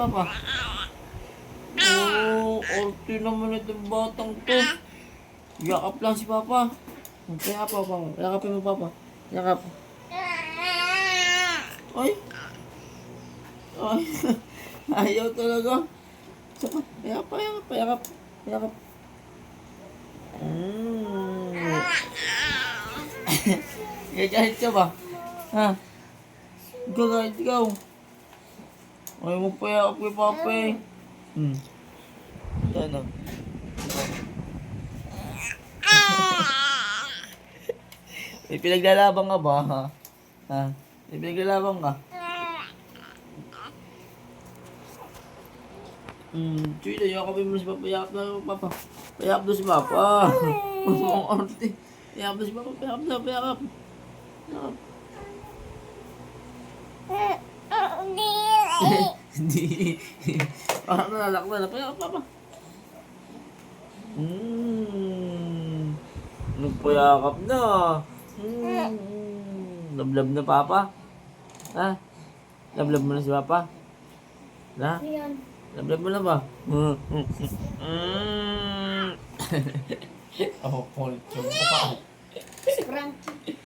Papa. Oh, orti naman itong batang to. Yakap lang si Papa. Kaya Papa, yakapin mo Papa. Yakap. Ay. Ay. Ayaw talaga. Saka, yakap. Yakap. Galit ka ba? Ha? Galit ikaw. Ayaw mo pa yakap kay Papa eh. Yan o. May pinaglalaban ka ba, ha? Ha? May pinaglalaban ka? Chino, yakapin mo si Papa. Yakap na si Papa. Payakap na si Papa. Ang arte. Payakap na si Papa. Payakap na. Payakap. Yakap. Hindi. Parang nalalak na. Payakap Papa. Nagpayakap na. Lablab na Papa. Ha? Lablab mo na si Papa? Ha? Lablab mo na ba? Oh, Paul.